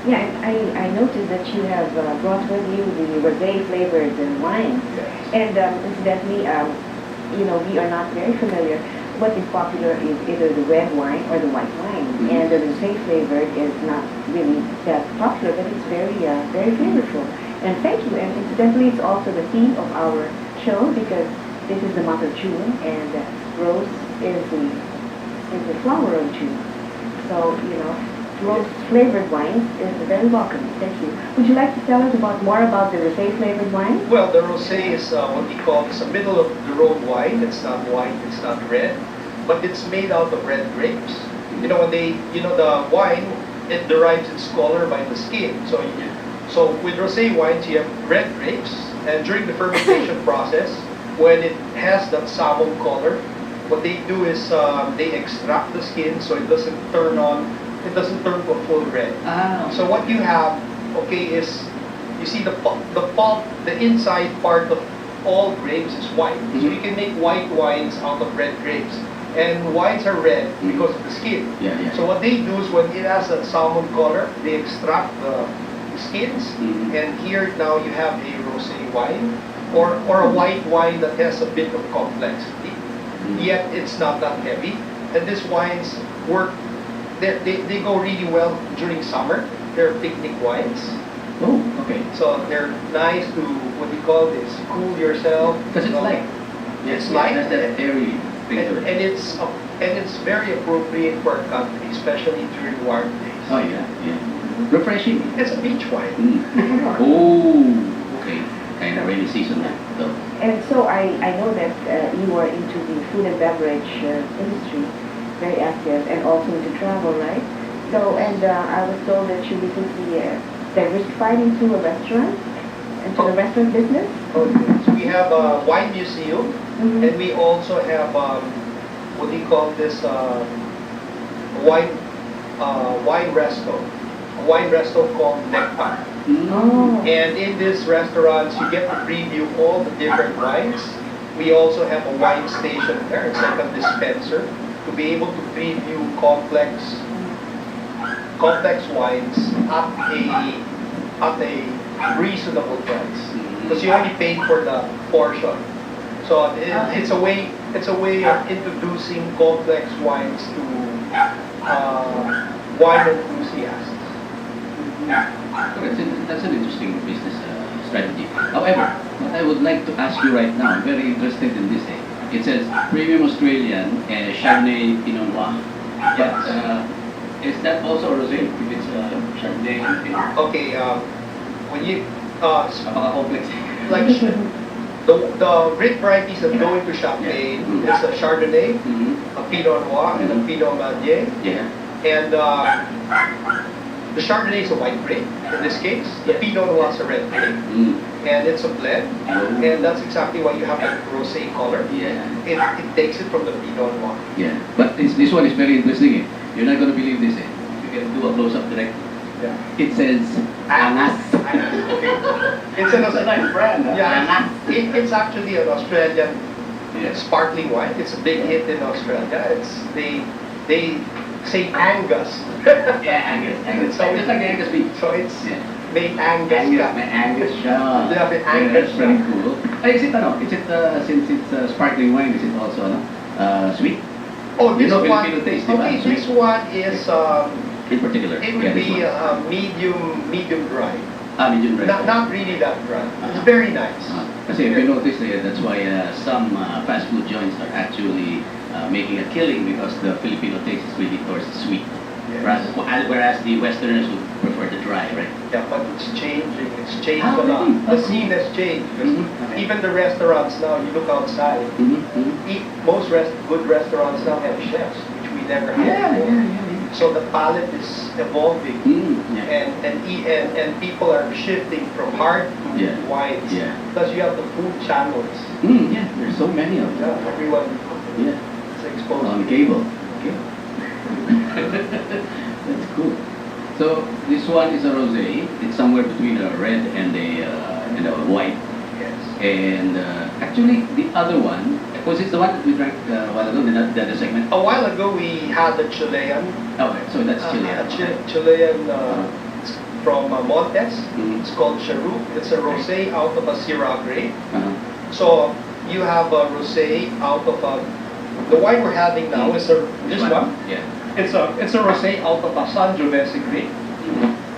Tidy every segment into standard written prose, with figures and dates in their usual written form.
Yeah, I noticed that you have brought with you the rosé flavored wine. Yes. And incidentally, we are not very familiar. What is popular is either the red wine or the white wine. Mhm. And the rosé flavored is not really that popular, but it's very flavorful. And thank you. And incidentally, it's also the theme of our show because this is the month of June, and rose is the flower of June. So, rose flavored wines is very welcome. Thank you. Would you like to tell us more about the rosé flavored wine? Well, the rosé is what we call, it's a middle of the road wine. It's not white, it's not red, but it's made out of red grapes. The wine, it derives its color by the skin. So with rosé wines, you have red grapes, and during the fermentation process, when it has that salmon color, what they do is they extract the skin so it doesn't turn to a full red. Ah. So what you have, is you see the pulp, the inside part of all grapes is white. So you can make white wines out of red grapes. And wines are red because of the skin. Yeah, yeah. So what they do is when it has that salmon color, they extract the skins, and here now you have a rosé wine or a white wine that has a bit of complexity. Yet it's not that heavy. And these wines work, they go really well during summer. They're picnic wines. Oh, okay. So they're nice to, what do you call this, cool yourself. Because it's light. It's light. That's that airy thing to it. And it's very appropriate for our country, especially during warm days. Oh, yeah, yeah. Refreshing. It's a beach wine. Oh, okay. Kind of rainy season though. And so I know that you are into the food and beverage industry, very active, and also into travel, right? So, and I was told that you recently diversified into a restaurant, into the restaurant business. Oh, yes. We have a wine museum, and we also have, what do you call this, wine resto. A wine resto called Nectar. Oh. And in this restaurant, you get to preview all the different wines. We also have a wine station there. It's like a dispenser to be able to preview complex wines at a reasonable price, because you only paid for the portion. So it's a way of introducing complex wines to wine enthusiasts. That's an interesting business strategy. However, what I would like to ask you right now, I'm very interested in this. It says Premium Australian Chardonnay Pinot Noir. Yeah. Is that also a rosé? If it's Chardonnay and Pinot Noir? Okay, when you Complex. like the red varieties that go into champagne, it's a Chardonnay, a Pinot Noir, and a Pinot Meunier. Yeah. And the Chardonnay is a white grape in this case. The Pinot Noir is a red grape, and it's a blend. And that's exactly why you have the rosé color. Yeah. It takes it from the Pinot Noir. Yeah. But this one is very interesting. You're not going to believe this. You can do a close-up direct. Yeah. It says Angas. Okay. It's a nice brand. Yeah. It's actually an Australian Yeah. sparkling wine. It's a big hit in Australia. They say Angus. Yeah, Angus. So Just like the Angus beef. So it's Yeah. made Angus. Angus, may Angus siya. Yeah, may Yeah, Angus that's pretty siya. cool. Is it since it's sparkling wine, is it also sweet? Oh, this You know, one. Filipino taste, di ba? Okay, this one is In particular? it would this be one. medium dry. Medium rare. Not really that dry. It's very nice. Kasi if you notice, that's why some fast food joints are actually making a killing because the Filipino taste is really towards sweet. Yes. Whereas the Westerners would prefer the dry, right? Yeah, but it's changing. It's changed Ah, a lot. really? The scene has changed. Because Okay. even the restaurants now, you look outside. Most good restaurants now have chefs, which we never had before. So the palate is evolving, Yeah. and people are shifting from hard to Yeah. wines Yeah. because you have the food channels. Yeah, there's so many of them. Yeah, everyone Yeah. is exposed. On cable. Okay. That's cool. So this one is a rosé. It's somewhere between a red and a white. Yes. And actually, the other one was it the one that we drank a while ago? The other segment. A while ago, we had the Chilean. Okay, so that's Chilean. Chilean. from Montes. Mhm. It's called Charoux. It's a rosé out of a Syrah grape. Uh-huh. So you have a rosé out of a. The wine we're having now is this one. Yeah. It's a rosé out of a Sangiovese grape.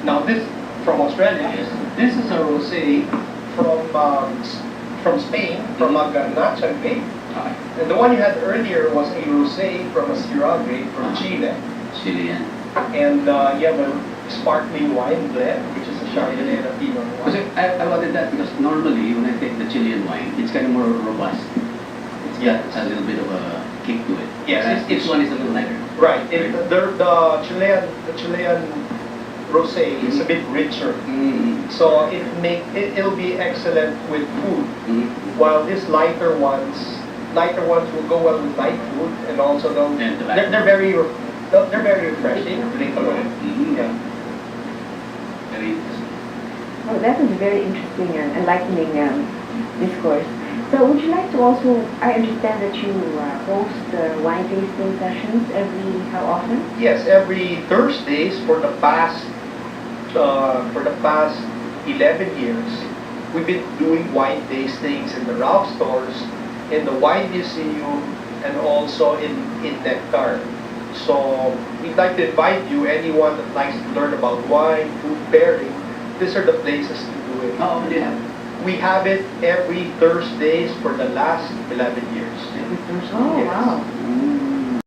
Now this from Australia. Yes. This is a rosé from Spain, from a Garnacha grape. Okay. And the one you had earlier was a rosé from a Syrah grape from Chile. Chilean. And you have a sparkling wine blend, which is a Chardonnay and a Pinot Kasi Noir. I wanted that because normally when I take the Chilean wine, it's kind of more robust. It's got a little bit of a kick to it. Yes, Whereas it's- this one is a little lighter. Right. The Chilean rosé is a bit richer. Mm-hmm. So it'll be excellent with food. Mm-hmm. While these lighter ones will go well with light food, and also And tobacco. they're very refreshing. Drink alone. Mm-hmm. Yeah. Very interesting. Oh, that was a very interesting and enlightening discourse. So would you like to also, I understand that you host wine tasting sessions how often? Yes, every Thursdays for the past 11 years, we've been doing wine tastings in the Ralph stores, in the wine museum, and also in Nectar. So we'd like to invite you, anyone that likes to learn about wine, food pairing, these are the places to do it. Oh, yeah. We have it every Thursdays for the last 11 years. Every Thursday. Oh, Yes. wow.